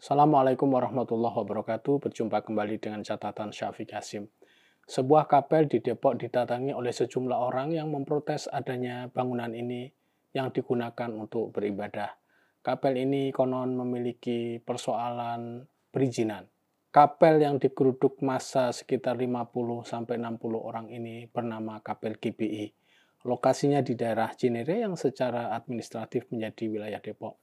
Assalamualaikum warahmatullahi wabarakatuh. Berjumpa kembali dengan catatan Syafiq Hasim. Sebuah kapel di Depok didatangi oleh sejumlah orang yang memprotes adanya bangunan ini yang digunakan untuk beribadah. Kapel ini konon memiliki persoalan perizinan. Kapel yang digeruduk massa sekitar 50-60 orang ini bernama Kapel GBI. Lokasinya di daerah Cinere yang secara administratif menjadi wilayah Depok.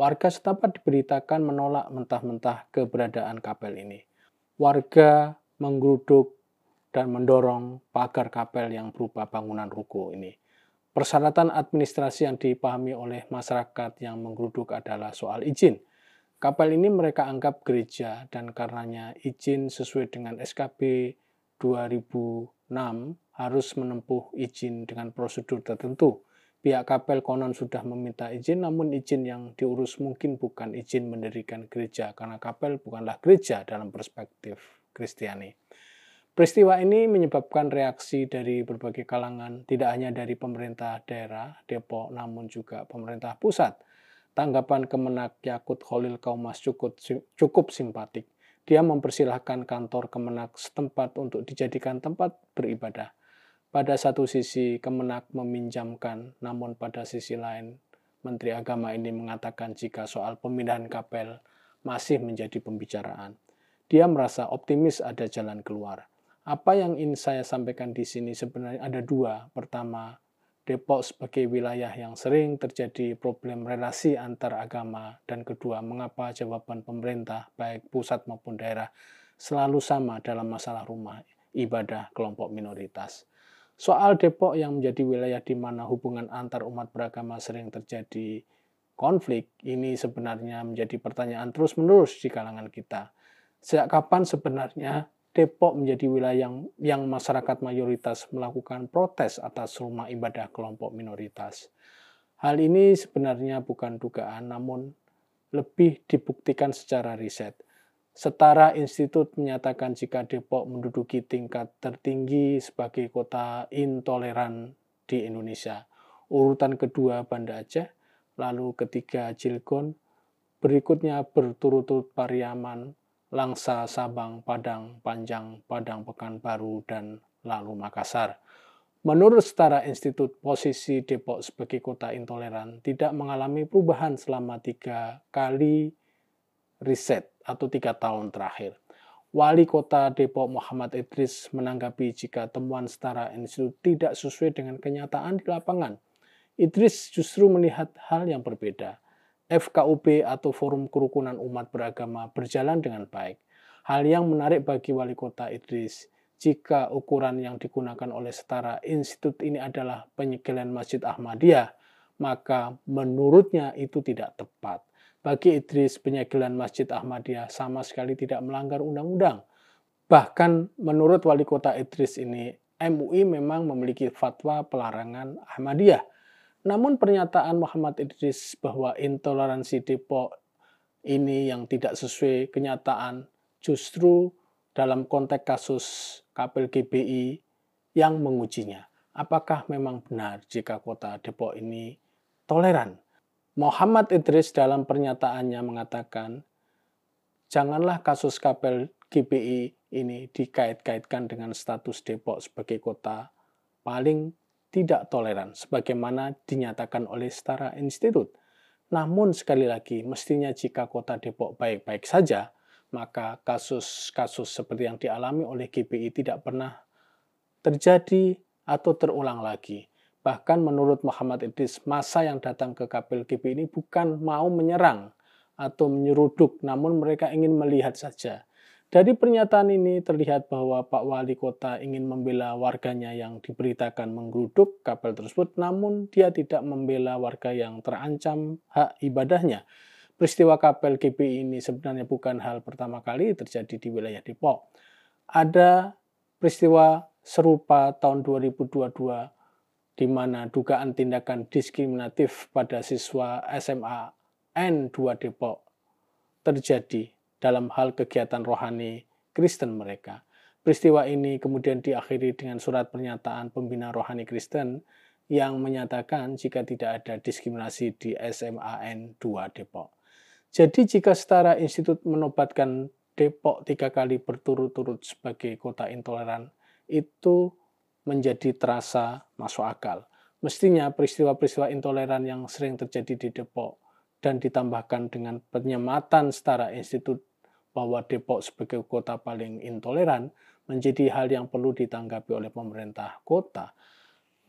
Warga setempat diberitakan menolak mentah-mentah keberadaan kapel ini. Warga menggeruduk dan mendorong pagar kapel yang berupa bangunan ruko ini. Persyaratan administrasi yang dipahami oleh masyarakat yang menggeruduk adalah soal izin. Kapel ini mereka anggap gereja dan karenanya izin sesuai dengan SKB 2006 harus menempuh izin dengan prosedur tertentu. Pihak kapel konon sudah meminta izin, namun izin yang diurus mungkin bukan izin mendirikan gereja, karena kapel bukanlah gereja dalam perspektif Kristiani. Peristiwa ini menyebabkan reaksi dari berbagai kalangan, tidak hanya dari pemerintah daerah Depok, namun juga pemerintah pusat. Tanggapan Kemenak Yakut Khalil Kaumas cukup simpatik. Dia mempersilahkan kantor Kemenak setempat untuk dijadikan tempat beribadah. Pada satu sisi Kemenak meminjamkan, namun pada sisi lain Menteri Agama ini mengatakan jika soal pemindahan kapel masih menjadi pembicaraan. Dia merasa optimis ada jalan keluar. Apa yang ingin saya sampaikan di sini sebenarnya ada dua. Pertama, Depok sebagai wilayah yang sering terjadi problem relasi antar agama, dan kedua, mengapa jawaban pemerintah baik pusat maupun daerah selalu sama dalam masalah rumah ibadah kelompok minoritas. Soal Depok yang menjadi wilayah di mana hubungan antar umat beragama sering terjadi konflik, ini sebenarnya menjadi pertanyaan terus-menerus di kalangan kita. Sejak kapan sebenarnya Depok menjadi wilayah yang masyarakat mayoritas melakukan protes atas rumah ibadah kelompok minoritas? Hal ini sebenarnya bukan dugaan, namun lebih dibuktikan secara riset. Setara Institut menyatakan jika Depok menduduki tingkat tertinggi sebagai kota intoleran di Indonesia. Urutan kedua Banda Aceh, lalu ketiga Cilegon, berikutnya berturut-turut Pariaman, Langsa, Sabang, Padang, Panjang, Padang Pekanbaru, dan lalu Makassar. Menurut Setara Institut, posisi Depok sebagai kota intoleran tidak mengalami perubahan selama 3 kali riset atau 3 tahun terakhir. Wali Kota Depok Muhammad Idris menanggapi jika temuan Setara Institut tidak sesuai dengan kenyataan di lapangan. Idris justru melihat hal yang berbeda. FKUB atau Forum Kerukunan Umat Beragama berjalan dengan baik. Hal yang menarik bagi Wali Kota Idris, jika ukuran yang digunakan oleh Setara Institut ini adalah penyegelan Masjid Ahmadiyah, maka menurutnya itu tidak tepat. Bagi Idris, penyegelan Masjid Ahmadiyah sama sekali tidak melanggar undang-undang. Bahkan menurut Wali Kota Idris ini, MUI memang memiliki fatwa pelarangan Ahmadiyah. Namun pernyataan Muhammad Idris bahwa intoleransi Depok ini yang tidak sesuai kenyataan justru dalam konteks kasus Kapel GBI yang mengujinya. Apakah memang benar jika kota Depok ini toleran? Muhammad Idris dalam pernyataannya mengatakan, janganlah kasus Kapel GBI ini dikait-kaitkan dengan status Depok sebagai kota paling tidak toleran, sebagaimana dinyatakan oleh Setara Institut. Namun sekali lagi, mestinya jika kota Depok baik-baik saja, maka kasus-kasus seperti yang dialami oleh GBI tidak pernah terjadi atau terulang lagi. Bahkan menurut Muhammad Idris, massa yang datang ke Kapel GBI ini bukan mau menyerang atau menyeruduk, namun mereka ingin melihat saja. Dari pernyataan ini terlihat bahwa Pak Wali Kota ingin membela warganya yang diberitakan menggeruduk kapel tersebut, namun dia tidak membela warga yang terancam hak ibadahnya. Peristiwa Kapel GBI ini sebenarnya bukan hal pertama kali terjadi di wilayah Depok. Ada peristiwa serupa tahun 2022 di mana dugaan tindakan diskriminatif pada siswa SMA N2 Depok terjadi dalam hal kegiatan rohani Kristen mereka. Peristiwa ini kemudian diakhiri dengan surat pernyataan pembina rohani Kristen yang menyatakan jika tidak ada diskriminasi di SMA N2 Depok. Jadi jika Setara Institut menobatkan Depok 3 kali berturut-turut sebagai kota intoleran, itu menjadi terasa masuk akal. Mestinya peristiwa-peristiwa intoleran yang sering terjadi di Depok dan ditambahkan dengan penyematan Setara Institut bahwa Depok sebagai kota paling intoleran menjadi hal yang perlu ditanggapi oleh pemerintah kota.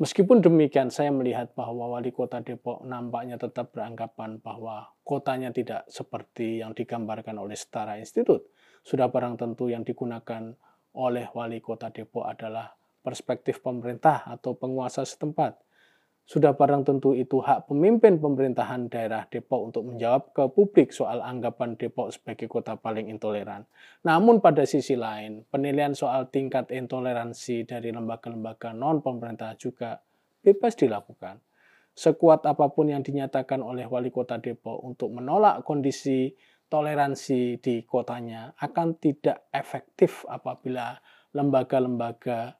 Meskipun demikian, saya melihat bahwa wali kota Depok nampaknya tetap beranggapan bahwa kotanya tidak seperti yang digambarkan oleh Setara Institut. Sudah barang tentu yang digunakan oleh wali kota Depok adalah perspektif pemerintah atau penguasa setempat. Sudah barang tentu itu hak pemimpin pemerintahan daerah Depok untuk menjawab ke publik soal anggapan Depok sebagai kota paling intoleran. Namun pada sisi lain, penilaian soal tingkat intoleransi dari lembaga-lembaga non-pemerintah juga bebas dilakukan. Sekuat apapun yang dinyatakan oleh wali kota Depok untuk menolak kondisi toleransi di kotanya akan tidak efektif apabila lembaga-lembaga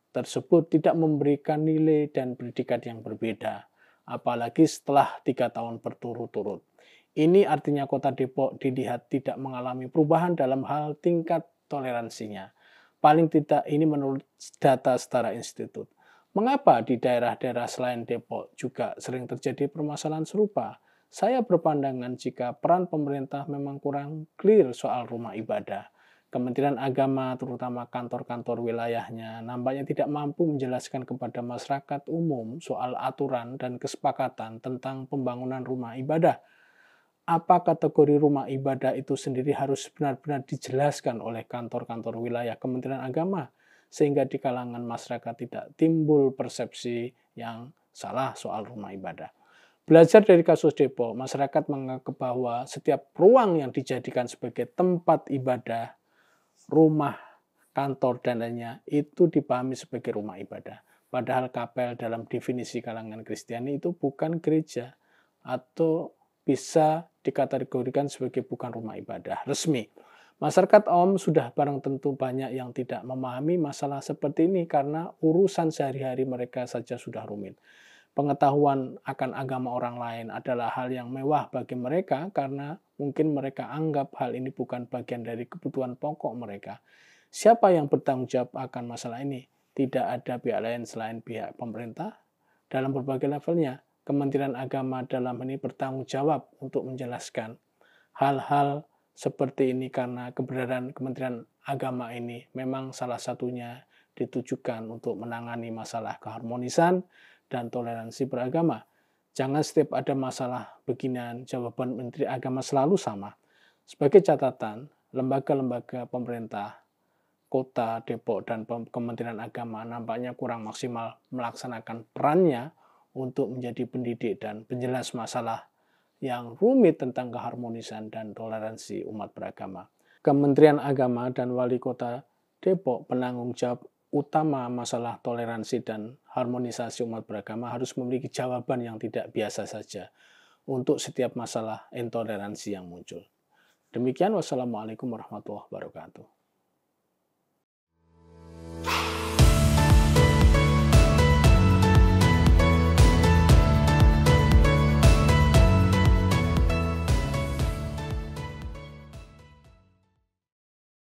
tersebut tidak memberikan nilai dan predikat yang berbeda, apalagi setelah 3 tahun berturut-turut. Ini artinya kota Depok dilihat tidak mengalami perubahan dalam hal tingkat toleransinya. Paling tidak ini menurut data Setara Institut. Mengapa di daerah-daerah selain Depok juga sering terjadi permasalahan serupa? Saya berpandangan jika peran pemerintah memang kurang clear soal rumah ibadah. Kementerian Agama, terutama kantor-kantor wilayahnya, nampaknya tidak mampu menjelaskan kepada masyarakat umum soal aturan dan kesepakatan tentang pembangunan rumah ibadah. Apa kategori rumah ibadah itu sendiri harus benar-benar dijelaskan oleh kantor-kantor wilayah Kementerian Agama, sehingga di kalangan masyarakat tidak timbul persepsi yang salah soal rumah ibadah. Belajar dari kasus Depok, masyarakat menganggap bahwa setiap ruang yang dijadikan sebagai tempat ibadah, rumah, kantor, dan lainnya itu dipahami sebagai rumah ibadah. Padahal kapel dalam definisi kalangan Kristiani itu bukan gereja atau bisa dikategorikan sebagai bukan rumah ibadah resmi. Masyarakat awam sudah barang tentu banyak yang tidak memahami masalah seperti ini karena urusan sehari-hari mereka saja sudah rumit. Pengetahuan akan agama orang lain adalah hal yang mewah bagi mereka karena mungkin mereka anggap hal ini bukan bagian dari kebutuhan pokok mereka. Siapa yang bertanggung jawab akan masalah ini? Tidak ada pihak lain selain pihak pemerintah. Dalam berbagai levelnya, Kementerian Agama dalam ini bertanggung jawab untuk menjelaskan hal-hal seperti ini karena keberadaan Kementerian Agama ini memang salah satunya ditujukan untuk menangani masalah keharmonisan dan toleransi beragama. Jangan setiap ada masalah beginian, jawaban Menteri Agama selalu sama. Sebagai catatan, lembaga-lembaga pemerintah, Kota Depok, dan Kementerian Agama nampaknya kurang maksimal melaksanakan perannya untuk menjadi pendidik dan penjelas masalah yang rumit tentang keharmonisan dan toleransi umat beragama. Kementerian Agama dan Wali Kota Depok penanggung jawab utama masalah toleransi dan harmonisasi umat beragama harus memiliki jawaban yang tidak biasa saja untuk setiap masalah intoleransi yang muncul. Demikian, wassalamualaikum warahmatullahi wabarakatuh.